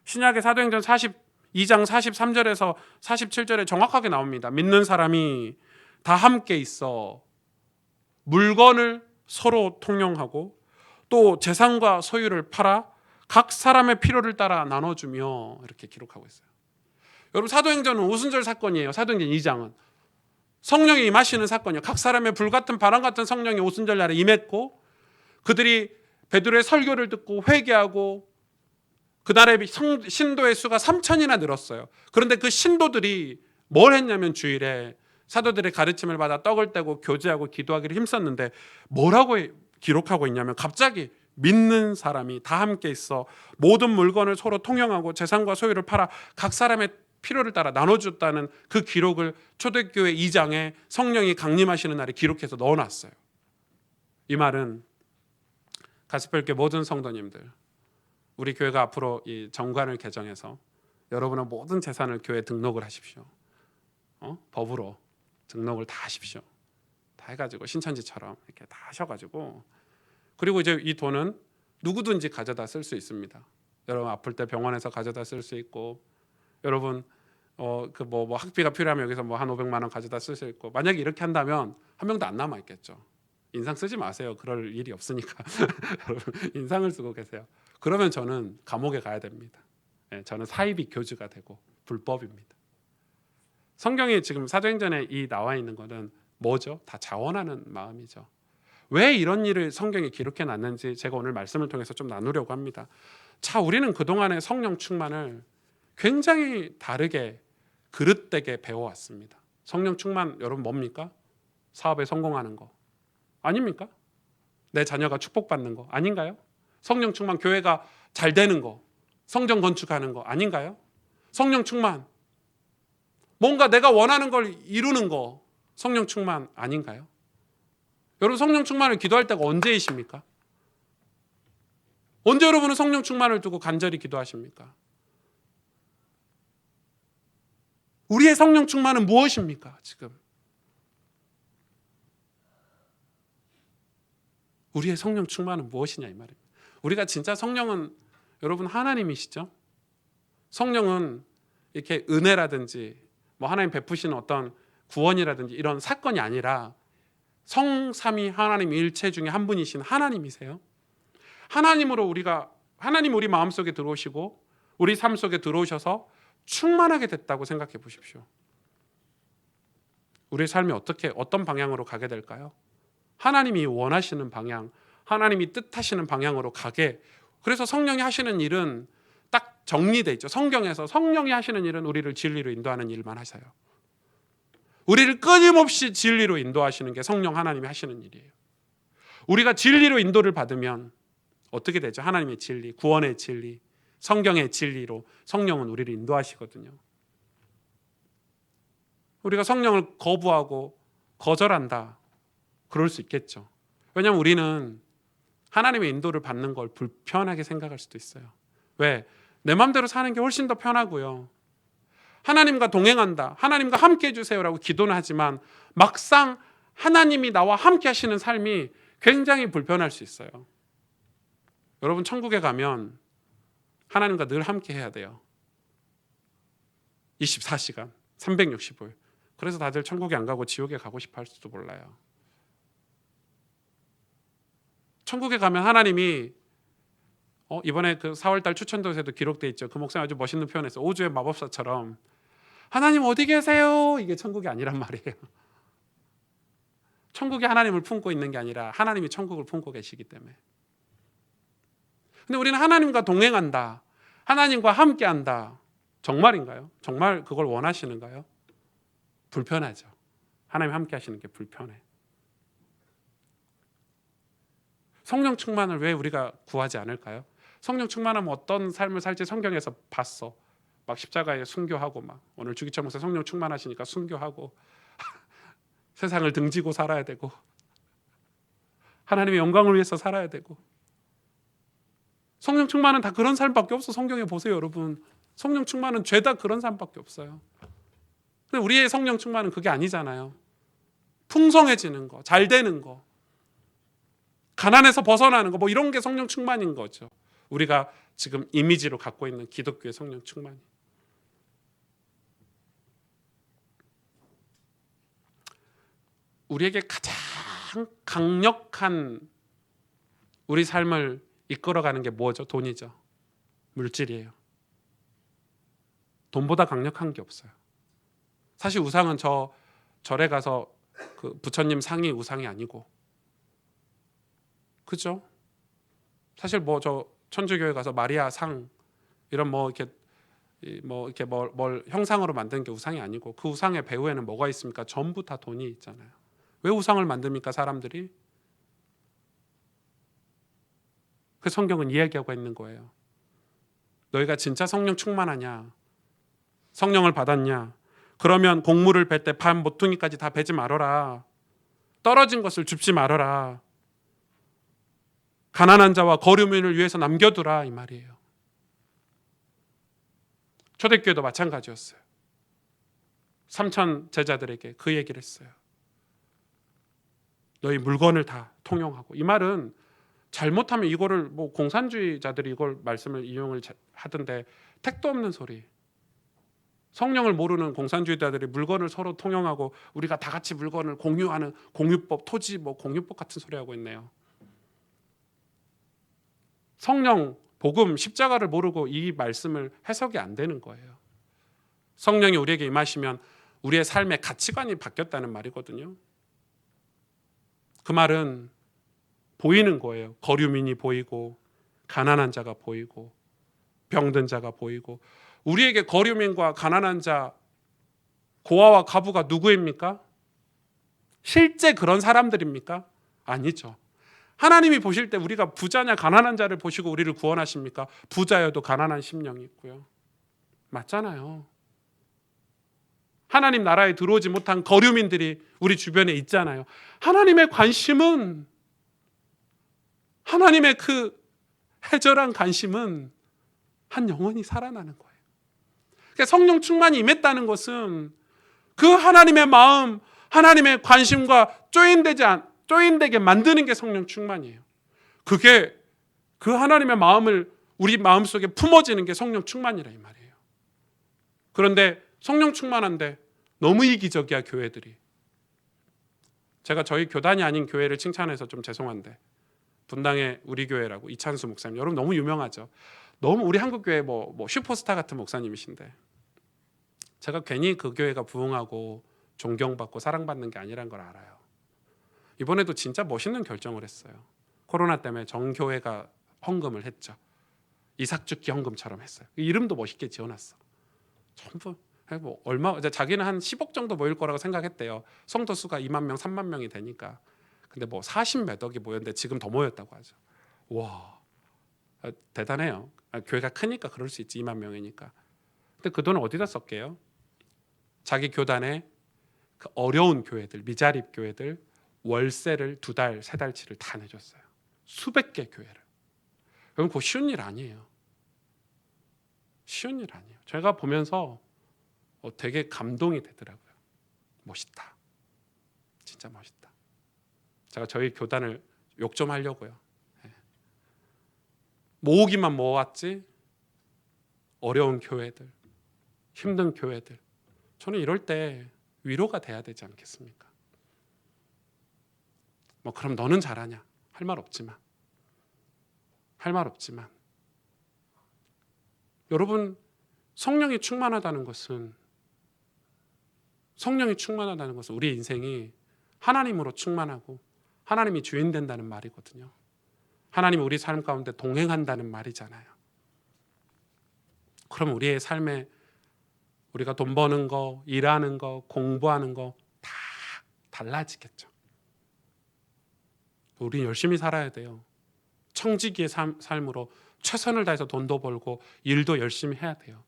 Speaker 1: 신약의 사도행전 42장 43절에서 47절에 정확하게 나옵니다. 믿는 사람이 다 함께 있어 물건을 서로 통용하고 또 재산과 소유를 팔아 각 사람의 필요를 따라 나눠주며 이렇게 기록하고 있어요. 여러분, 사도행전은 오순절 사건이에요. 사도행전 2장은 성령이 임하시는 사건이에요. 각 사람의 불같은 바람 같은 성령이 오순절 날에 임했고, 그들이 베드로의 설교를 듣고 회개하고 그날에 신도의 수가 3,000이나 늘었어요. 그런데 그 신도들이 뭘 했냐면 주일에 사도들의 가르침을 받아 떡을 떼고 교제하고 기도하기를 힘썼는데, 뭐라고 기록하고 있냐면 갑자기 믿는 사람이 다 함께 있어 모든 물건을 서로 통용하고 재산과 소유를 팔아 각 사람의 필요를 따라 나눠줬다는 그 기록을 초대교회 2장에 성령이 강림하시는 날에 기록해서 넣어놨어요. 이 말은 가스펠교회 모든 성도님들, 우리 교회가 앞으로 이 정관을 개정해서 여러분의 모든 재산을 교회에 등록을 하십시오. 법으로 등록을 다 하십시오. 다 해가지고 신천지처럼 이렇게 다 하셔가지고, 그리고 이제 이 돈은 누구든지 가져다 쓸 수 있습니다. 여러분 아플 때 병원에서 가져다 쓸 수 있고, 여러분 뭐 학비가 필요하면 여기서 뭐 한 500만 원 가져다 쓸 수 있고, 만약에 이렇게 한다면 한 명도 안 남아 있겠죠. 인상 쓰지 마세요. 그럴 일이 없으니까. 여러분 인상을 쓰고 계세요. 그러면 저는 감옥에 가야 됩니다. 저는 사이비 교주가 되고 불법입니다. 성경에 지금 사도행전에 이 나와 있는 것은 뭐죠? 다 자원하는 마음이죠. 왜 이런 일을 성경에 기록해 놨는지 제가 오늘 말씀을 통해서 좀 나누려고 합니다. 자, 우리는 그동안의 성령 충만을 굉장히 다르게 그릇되게 배워왔습니다. 성령 충만 여러분 뭡니까? 사업에 성공하는 거 아닙니까? 내 자녀가 축복받는 거 아닌가요? 성령 충만 교회가 잘 되는 거, 성전 건축하는 거 아닌가요? 성령 충만 뭔가 내가 원하는 걸 이루는 거, 성령 충만 아닌가요? 여러분 성령 충만을 기도할 때가 언제이십니까? 언제 여러분은 성령 충만을 두고 간절히 기도하십니까? 우리의 성령 충만은 무엇입니까? 지금 우리의 성령 충만은 무엇이냐 이 말입니다. 우리가 진짜 성령은 여러분 하나님이시죠? 성령은 이렇게 은혜라든지 뭐 하나님 베푸시는 어떤 구원이라든지 이런 사건이 아니라 성삼위 하나님 일체 중에 한 분이신 하나님이세요. 하나님으로 하나님 우리 마음속에 들어오시고 우리 삶 속에 들어오셔서 충만하게 됐다고 생각해 보십시오. 우리의 삶이 어떤 방향으로 가게 될까요? 하나님이 원하시는 방향, 하나님이 뜻하시는 방향으로 가게. 그래서 성령이 하시는 일은 딱 정리돼 있죠. 성경에서 성령이 하시는 일은 우리를 진리로 인도하는 일만 하셔요. 우리를 끊임없이 진리로 인도하시는 게 성령 하나님이 하시는 일이에요. 우리가 진리로 인도를 받으면 어떻게 되죠? 하나님의 진리, 구원의 진리, 성경의 진리로 성령은 우리를 인도하시거든요. 우리가 성령을 거부하고 거절한다, 그럴 수 있겠죠. 왜냐하면 우리는 하나님의 인도를 받는 걸 불편하게 생각할 수도 있어요. 왜? 내 마음대로 사는 게 훨씬 더 편하고요. 하나님과 동행한다, 하나님과 함께 해주세요라고 기도는 하지만 막상 하나님이 나와 함께 하시는 삶이 굉장히 불편할 수 있어요. 여러분 천국에 가면 하나님과 늘 함께 해야 돼요. 24시간 365일. 그래서 다들 천국에 안 가고 지옥에 가고 싶어 할 수도 몰라요. 천국에 가면 하나님이 이번에 그 4월달 추천도에도 기록돼 있죠. 그 목사님 아주 멋있는 표현했어요. 오주의 마법사처럼 하나님 어디 계세요? 이게 천국이 아니란 말이에요. 천국이 하나님을 품고 있는 게 아니라 하나님이 천국을 품고 계시기 때문에. 근데 우리는 하나님과 동행한다, 하나님과 함께한다. 정말인가요? 정말 그걸 원하시는가요? 불편하죠. 하나님 함께 하시는 게 불편해. 성령 충만을 왜 우리가 구하지 않을까요? 성령 충만하면 어떤 삶을 살지 성경에서 봤어. 막 십자가에 순교하고, 막 오늘 주기철 목사 성령 충만하시니까 순교하고 세상을 등지고 살아야 되고 하나님의 영광을 위해서 살아야 되고. 성령 충만은 다 그런 삶밖에 없어. 성경에 보세요 여러분. 성령 충만은 죄다 그런 삶밖에 없어요. 근데 우리의 성령 충만은 그게 아니잖아요. 풍성해지는 거, 잘 되는 거, 가난에서 벗어나는 거, 뭐 이런 게 성령 충만인 거죠. 우리가 지금 이미지로 갖고 있는 기독교의 성령 충만이. 우리에게 가장 강력한 우리 삶을 이끌어가는 게 뭐죠? 돈이죠. 물질이에요. 돈보다 강력한 게 없어요. 사실 우상은 절에 가서 그 부처님 상이 우상이 아니고, 그죠? 사실 뭐 저 천주교회 가서 마리아 상 이런 뭐 이렇게 뭘 형상으로 만드는 게 우상이 아니고, 그 우상의 배후에는 뭐가 있습니까? 전부 다 돈이 있잖아요. 왜 우상을 만듭니까, 사람들이? 그 성경은 이야기하고 있는 거예요. 너희가 진짜 성령 충만하냐? 성령을 받았냐? 그러면 곡물을 벨 때 반 모퉁이까지 다 베지 말아라. 떨어진 것을 줍지 말아라. 가난한 자와 거류민을 위해서 남겨두라, 이 말이에요. 초대교회도 마찬가지였어요. 3천 제자들에게 그 얘기를 했어요. 너희 물건을 다 통용하고. 이 말은 잘못하면 이거를 뭐 공산주의자들이 이걸 말씀을 인용을 하던데, 택도 없는 소리. 성령을 모르는 공산주의자들이 물건을 서로 통용하고 우리가 다 같이 물건을 공유하는 공유법, 토지 뭐 공유법 같은 소리 하고 있네요. 성령, 복음, 십자가를 모르고 이 말씀을 해석이 안 되는 거예요. 성령이 우리에게 임하시면 우리의 삶의 가치관이 바뀌었다는 말이거든요. 그 말은 보이는 거예요. 거류민이 보이고, 가난한 자가 보이고, 병든 자가 보이고. 우리에게 거류민과 가난한 자, 고아와 과부가 누구입니까? 실제 그런 사람들입니까? 아니죠. 하나님이 보실 때 우리가 부자냐 가난한 자를 보시고 우리를 구원하십니까? 부자여도 가난한 심령이 있고요. 맞잖아요. 하나님 나라에 들어오지 못한 거류민들이 우리 주변에 있잖아요. 하나님의 관심은, 하나님의 그 해절한 관심은 한 영혼이 살아나는 거예요. 그러니까 성령 충만이 임했다는 것은 그 하나님의 마음, 하나님의 관심과 조인되게 만드는 게 성령 충만이에요. 그게 그 하나님의 마음을 우리 마음속에 품어지는 게 성령 충만이라 이 말이에요. 그런데 성령 충만한데 너무 이기적이야, 교회들이. 제가 저희 교단이 아닌 교회를 칭찬해서 좀 죄송한데, 분당의 우리 교회라고 이찬수 목사님, 여러분 너무 유명하죠. 너무 우리 한국 교회 뭐 슈퍼스타 같은 목사님이신데, 제가 괜히 그 교회가 부흥하고 존경받고 사랑받는 게 아니란 걸 알아요. 이번에도 진짜 멋있는 결정을 했어요. 코로나 때문에 정교회가 헌금을 했죠. 이삭죽기 헌금처럼 했어요. 이름도 멋있게 지어놨어. 전부 뭐 얼마, 자기는 한 10억 정도 모일 거라고 생각했대요. 성도 수가 2만 명, 3만 명이 되니까. 근데 뭐 40몇 억이 모였는데 지금 더 모였다고 하죠. 와, 대단해요. 교회가 크니까 그럴 수 있지, 2만 명이니까. 근데 그 돈을 어디다 썼게요? 자기 교단에 그 어려운 교회들, 미자립 교회들 월세를 2달, 3달치를 다 내줬어요. 수백 개 교회를. 여러분, 그거 쉬운 일 아니에요. 쉬운 일 아니에요. 제가 보면서 되게 감동이 되더라고요. 멋있다. 진짜 멋있다. 제가 저희 교단을 욕 좀 하려고요. 모으기만 모았지, 어려운 교회들, 힘든 교회들, 저는 이럴 때 위로가 돼야 되지 않겠습니까? 뭐 그럼 너는 잘하냐? 할 말 없지만, 여러분, 성령이 충만하다는 것은 우리 인생이 하나님으로 충만하고 하나님이 주인 된다는 말이거든요. 하나님이 우리 삶 가운데 동행한다는 말이잖아요. 그럼 우리의 삶에 우리가 돈 버는 거, 일하는 거, 공부하는 거 다 달라지겠죠. 우리 열심히 살아야 돼요. 청지기의 삶으로 최선을 다해서 돈도 벌고 일도 열심히 해야 돼요.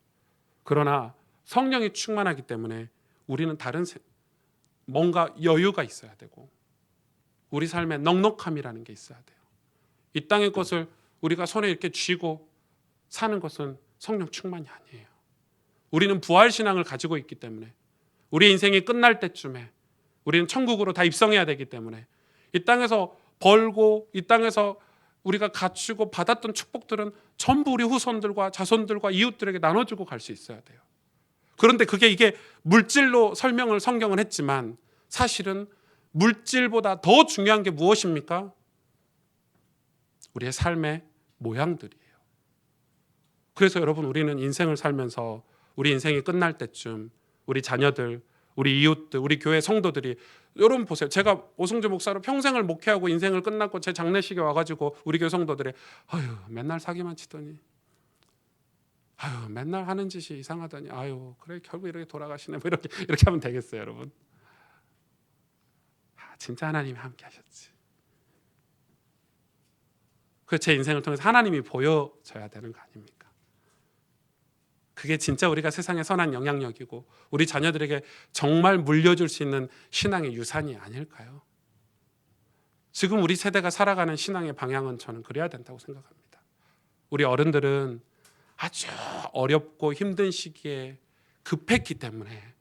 Speaker 1: 그러나 성령이 충만하기 때문에 우리는 다른 뭔가 여유가 있어야 되고, 우리 삶에 넉넉함이라는 게 있어야 돼요. 이 땅의 것을 우리가 손에 이렇게 쥐고 사는 것은 성령 충만이 아니에요. 우리는 부활신앙을 가지고 있기 때문에, 우리 인생이 끝날 때쯤에 우리는 천국으로 다 입성해야 되기 때문에, 이 땅에서 벌고 이 땅에서 우리가 갖추고 받았던 축복들은 전부 우리 후손들과 자손들과 이웃들에게 나눠주고 갈 수 있어야 돼요. 그런데 이게 물질로 설명을 성경은 했지만, 사실은 물질보다 더 중요한 게 무엇입니까? 우리의 삶의 모양들이에요. 그래서 여러분, 우리는 인생을 살면서 우리 인생이 끝날 때쯤 우리 자녀들, 우리 이웃들, 우리 교회 성도들이, 여러분 보세요. 제가 오승주 목사로 평생을 목회하고 인생을 끝났고 제 장례식에 와가지고 우리 교회 성도들이 아유 맨날 사기만 치더니, 아유 맨날 하는 짓이 이상하더니, 아유 그래 결국 이렇게 돌아가시네, 뭐 이렇게 하면 되겠어요, 여러분? 진짜 하나님이 함께 하셨지. 그 제 인생을 통해서 하나님이 보여져야 되는 거 아닙니까? 그게 진짜 우리가 세상에 선한 영향력이고 우리 자녀들에게 정말 물려줄 수 있는 신앙의 유산이 아닐까요? 지금 우리 세대가 살아가는 신앙의 방향은 저는 그래야 된다고 생각합니다. 우리 어른들은 아주 어렵고 힘든 시기에 급했기 때문에,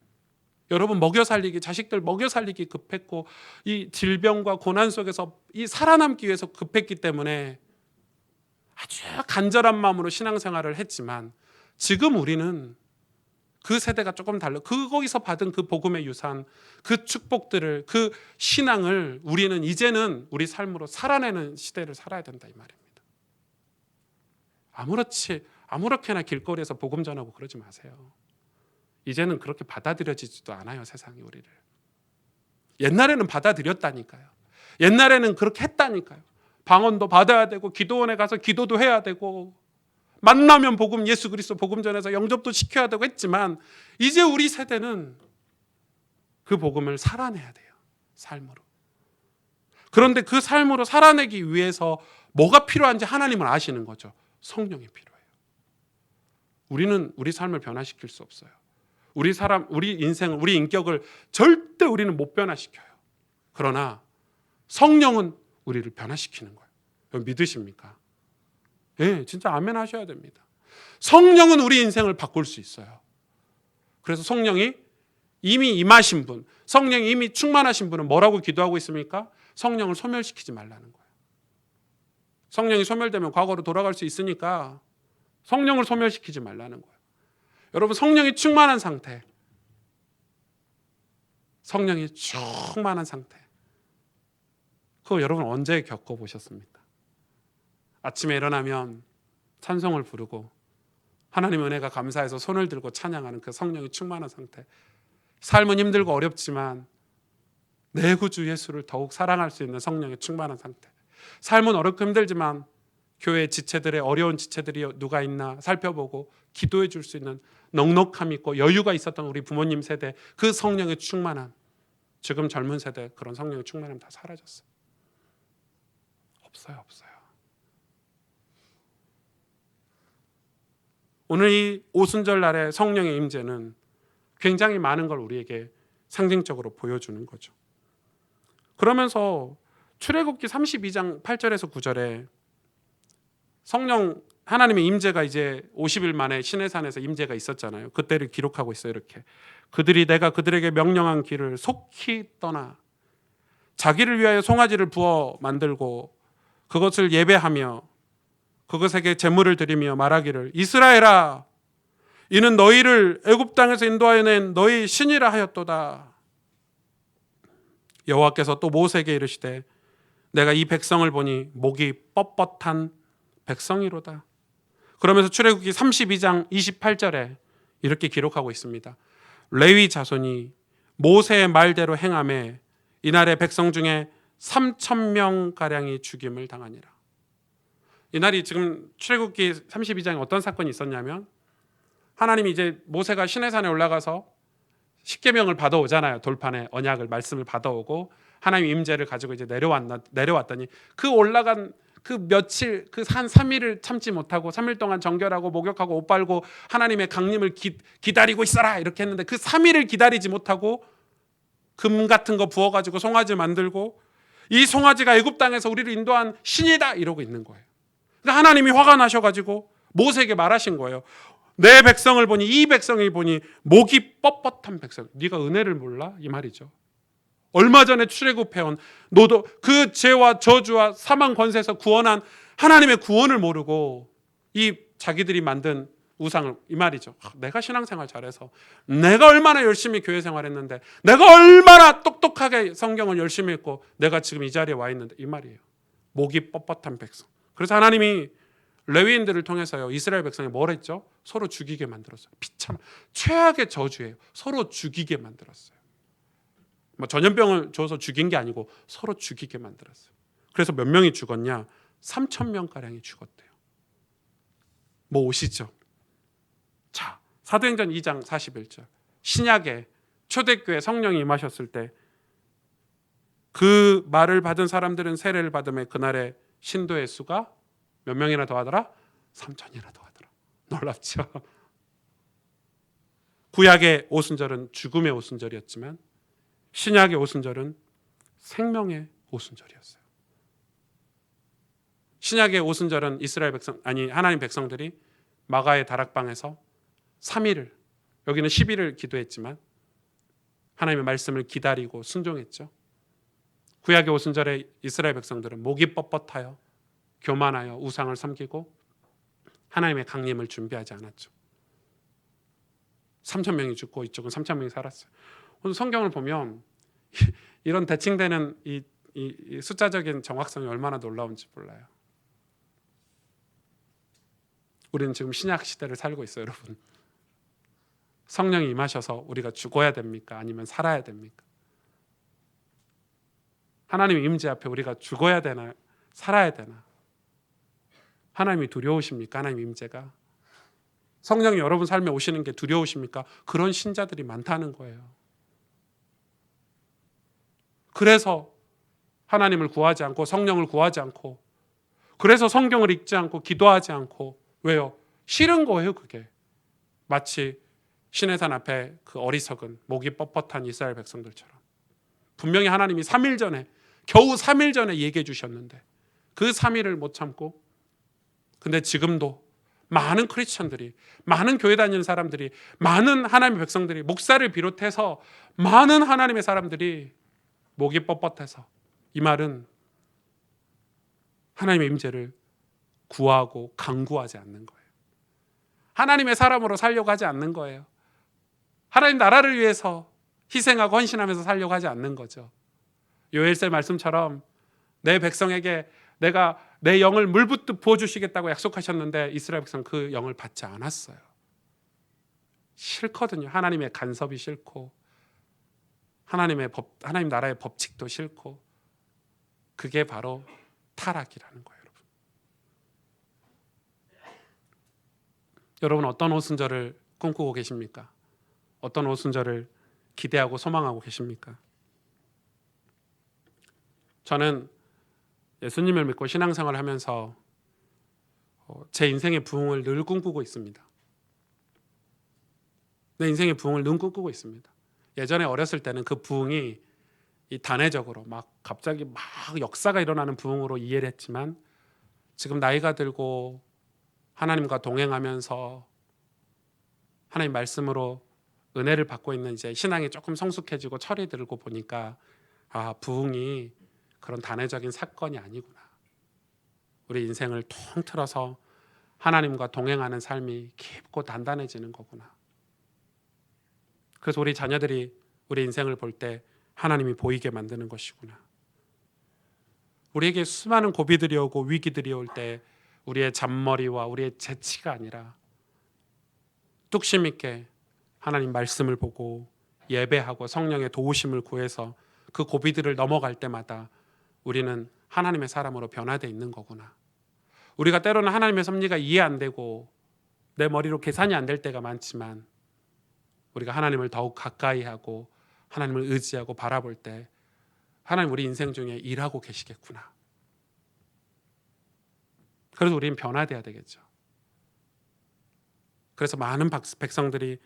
Speaker 1: 여러분 먹여 살리기, 자식들 먹여 살리기 급했고 이 질병과 고난 속에서 이 살아남기 위해서 급했기 때문에 아주 간절한 마음으로 신앙생활을 했지만, 지금 우리는 그 세대가 조금 달라. 거기서 받은 그 복음의 유산, 그 축복들을, 그 신앙을 우리는 이제는 우리 삶으로 살아내는 시대를 살아야 된다, 이 말입니다. 아무렇게나 길거리에서 복음 전하고 그러지 마세요. 이제는 그렇게 받아들여지지도 않아요, 세상이 우리를. 옛날에는 받아들였다니까요. 옛날에는 그렇게 했다니까요. 방언도 받아야 되고 기도원에 가서 기도도 해야 되고 만나면 복음, 예수 그리스도 복음 전해서 영접도 시켜야 되고 했지만, 이제 우리 세대는 그 복음을 살아내야 돼요, 삶으로. 그런데 그 삶으로 살아내기 위해서 뭐가 필요한지 하나님은 아시는 거죠. 성령이 필요해요. 우리는 우리 삶을 변화시킬 수 없어요. 우리 인생을, 우리 인격을 절대 우리는 못 변화시켜요. 그러나 성령은 우리를 변화시키는 거예요. 믿으십니까? 예, 진짜 아멘 하셔야 됩니다. 성령은 우리 인생을 바꿀 수 있어요. 그래서 성령이 이미 임하신 분, 성령이 이미 충만하신 분은 뭐라고 기도하고 있습니까? 성령을 소멸시키지 말라는 거예요. 성령이 소멸되면 과거로 돌아갈 수 있으니까 성령을 소멸시키지 말라는 거예요. 여러분, 성령이 충만한 상태, 성령이 충만한 상태, 그거 여러분 언제 겪어보셨습니까? 아침에 일어나면 찬송을 부르고 하나님 은혜가 감사해서 손을 들고 찬양하는 그 성령이 충만한 상태. 삶은 힘들고 어렵지만 내 구주 예수를 더욱 사랑할 수 있는 성령의 충만한 상태. 삶은 어렵고 힘들지만 교회 지체들의, 어려운 지체들이 누가 있나 살펴보고 기도해 줄 수 있는 넉넉함 있고 여유가 있었던 우리 부모님 세대, 그 성령의 충만함. 지금 젊은 세대 그런 성령의 충만함 다 사라졌어요. 없어요. 오늘 이 오순절 날의 성령의 임재는 굉장히 많은 걸 우리에게 상징적으로 보여주는 거죠. 그러면서 출애굽기 32장 8절에서 9절에 성령 하나님의 임재가 이제 50일 만에 시내산에서 임재가 있었잖아요. 그때를 기록하고 있어요. 이렇게 그들이 내가 그들에게 명령한 길을 속히 떠나 자기를 위하여 송아지를 부어 만들고 그것을 예배하며 그것에게 제물을 드리며 말하기를 이스라엘아, 이는 너희를 애굽 땅에서 인도하여 낸 너희 신이라 하였도다. 여호와께서 또 모세에게 이르시되 내가 이 백성을 보니 목이 뻣뻣한 백성이로다. 그러면서 출애굽기 32장 28절에 이렇게 기록하고 있습니다. 레위 자손이 모세의 말대로 행하매 이날의 백성 중에 3,000명가량이 죽임을 당하니라. 이날이 지금 출애굽기 32장에 어떤 사건이 있었냐면, 하나님이 이제 모세가 시내산에 올라가서 십계명을 받아오잖아요. 돌판에 언약을, 말씀을 받아오고 하나님 임재를 가지고 이제 내려왔더니 그 올라간 그 며칠, 그 한 3일을 참지 못하고 3일 동안 정결하고 목욕하고 옷 빨고 하나님의 강림을 기다리고 있어라 이렇게 했는데, 그 3일을 기다리지 못하고 금 같은 거 부어가지고 송아지 만들고 이 송아지가 애굽 땅에서 우리를 인도한 신이다 이러고 있는 거예요. 하나님이 화가 나셔가지고 모세에게 말하신 거예요. 내 백성을 보니, 이 백성을 보니 목이 뻣뻣한 백성. 네가 은혜를 몰라? 이 말이죠. 얼마 전에 출애굽해온 너도 그 죄와 저주와 사망 권세에서 구원한 하나님의 구원을 모르고 이 자기들이 만든 우상을, 이 말이죠. 내가 신앙생활 잘해서, 내가 얼마나 열심히 교회 생활했는데, 내가 얼마나 똑똑하게 성경을 열심히 읽고 내가 지금 이 자리에 와 있는데, 이 말이에요. 목이 뻣뻣한 백성. 그래서 하나님이 레위인들을 통해서요 이스라엘 백성이 뭘 했죠? 서로 죽이게 만들었어요. 비참 최악의 저주예요. 서로 죽이게 만들었어요. 뭐 전염병을 줘서 죽인 게 아니고 서로 죽이게 만들었어요. 그래서 몇 명이 죽었냐? 3,000명 가량이 죽었대요. 뭐 오시죠? 자, 사도행전 2장 41절. 신약에 초대교회 성령이 임하셨을 때 그 말을 받은 사람들은 세례를 받음에 그날의 신도의 수가 몇 명이나 더하더라? 3,000이나 더하더라. 놀랍죠? 구약의 오순절은 죽음의 오순절이었지만 신약의 오순절은 생명의 오순절이었어요. 신약의 오순절은 이스라엘 백성 하나님 백성들이 마가의 다락방에서 3일을 여기는 10일을 기도했지만 하나님의 말씀을 기다리고 순종했죠. 구약의 오순절에 이스라엘 백성들은 목이 뻣뻣하여 교만하여 우상을 섬기고 하나님의 강림을 준비하지 않았죠. 3,000명이 죽고 이쪽은 3,000명이 살았어요. 오늘 성경을 보면 이런 대칭되는 이 숫자적인 정확성이 얼마나 놀라운지 몰라요. 우리는 지금 신약 시대를 살고 있어요, 여러분. 성령이 임하셔서 우리가 죽어야 됩니까? 아니면 살아야 됩니까? 하나님의 임재 앞에 우리가 죽어야 되나 살아야 되나? 하나님이 두려우십니까? 하나님 임재가? 성령이 여러분 삶에 오시는 게 두려우십니까? 그런 신자들이 많다는 거예요. 그래서 하나님을 구하지 않고 성령을 구하지 않고 그래서 성경을 읽지 않고 기도하지 않고 왜요? 싫은 거예요, 그게. 마치 시내산 앞에 그 어리석은 목이 뻣뻣한 이스라엘 백성들처럼 분명히 하나님이 3일 전에 겨우 3일 전에 얘기해 주셨는데 그 3일을 못 참고 근데 지금도 많은 크리스천들이 많은 교회 다니는 사람들이 많은 하나님의 백성들이 목사를 비롯해서 많은 하나님의 사람들이 목이 뻣뻣해서 이 말은 하나님의 임재를 구하고 간구하지 않는 거예요. 하나님의 사람으로 살려고 하지 않는 거예요. 하나님 나라를 위해서 희생하고 헌신하면서 살려고 하지 않는 거죠. 요엘서의 말씀처럼 내 백성에게 내가 내 영을 물붓듯 부어주시겠다고 약속하셨는데 이스라엘 백성 그 영을 받지 않았어요. 싫거든요. 하나님의 간섭이 싫고 하나님 나라의 법칙도 싫고 그게 바로 타락이라는 거예요. 여러분 어떤 오순절을 꿈꾸고 계십니까? 어떤 오순절을 기대하고 소망하고 계십니까? 저는 예수님을 믿고 신앙생활을 하면서 제 인생의 부흥을 늘 꿈꾸고 있습니다. 내 인생의 부흥을 늘 꿈꾸고 있습니다. 예전에 어렸을 때는 그 부흥이 이 단회적으로 막 갑자기 막 역사가 일어나는 부흥으로 이해를 했지만 지금 나이가 들고 하나님과 동행하면서 하나님 말씀으로 은혜를 받고 있는 이제 신앙이 조금 성숙해지고 철이 들고 보니까 부흥이 그런 단회적인 사건이 아니구나. 우리 인생을 통틀어서 하나님과 동행하는 삶이 깊고 단단해지는 거구나. 그래서 우리 자녀들이 우리 인생을 볼 때 하나님이 보이게 만드는 것이구나. 우리에게 수많은 고비들이 오고 위기들이 올 때 우리의 잔머리와 우리의 재치가 아니라 뚝심 있게 하나님 말씀을 보고 예배하고 성령의 도우심을 구해서 그 고비들을 넘어갈 때마다 우리는 하나님의 사람으로 변화되어 있는 거구나. 우리가 때로는 하나님의 섭리가 이해 안 되고 내 머리로 계산이 안 될 때가 많지만 우리가 하나님을 더욱 가까이 하고 하나님을 의지하고 바라볼 때 하나님 우리 인생 중에 일하고 계시겠구나. 그래서 우리는 변화돼야 되겠죠. 그래서 많은 백성들이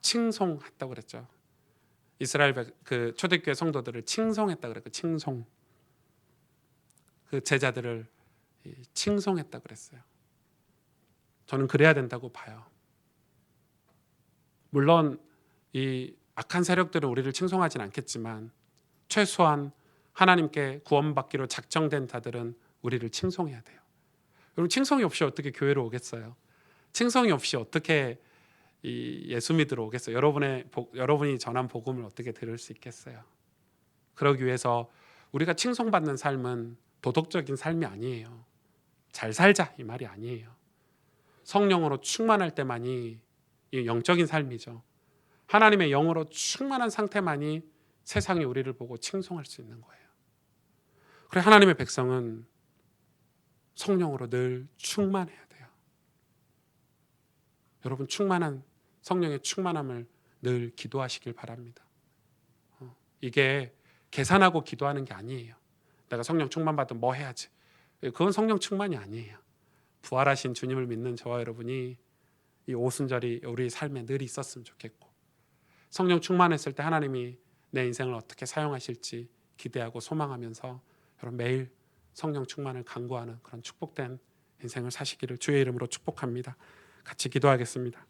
Speaker 1: 칭송했다고 그랬죠. 이스라엘 그 초대교회 성도들을 칭송했다 그랬고 칭송. 그 제자들을 칭송했다 그랬어요. 저는 그래야 된다고 봐요. 물론 이 악한 세력들은 우리를 칭송하진 않겠지만 최소한 하나님께 구원받기로 작정된 자들은 우리를 칭송해야 돼요. 여러분 칭송이 없이 어떻게 교회로 오겠어요? 칭송이 없이 어떻게 이 예수 믿으러 오겠어요? 여러분이 전한 복음을 어떻게 들을 수 있겠어요? 그러기 위해서 우리가 칭송받는 삶은 도덕적인 삶이 아니에요. 잘 살자 이 말이 아니에요. 성령으로 충만할 때만이 이 영적인 삶이죠. 하나님의 영으로 충만한 상태만이 세상이 우리를 보고 칭송할 수 있는 거예요. 그래 하나님의 백성은 성령으로 늘 충만해야 돼요. 여러분 충만한 성령의 충만함을 늘 기도하시길 바랍니다. 이게 계산하고 기도하는 게 아니에요. 내가 성령 충만 받으면 뭐 해야지. 그건 성령 충만이 아니에요. 부활하신 주님을 믿는 저와 여러분이 이 오순절이 우리 삶에 늘 있었으면 좋겠고, 성령 충만했을 때 하나님이 내 인생을 어떻게 사용하실지 기대하고 소망하면서 여러분 매일 성령 충만을 간구하는 그런 축복된 인생을 사시기를 주의 이름으로 축복합니다. 같이 기도하겠습니다.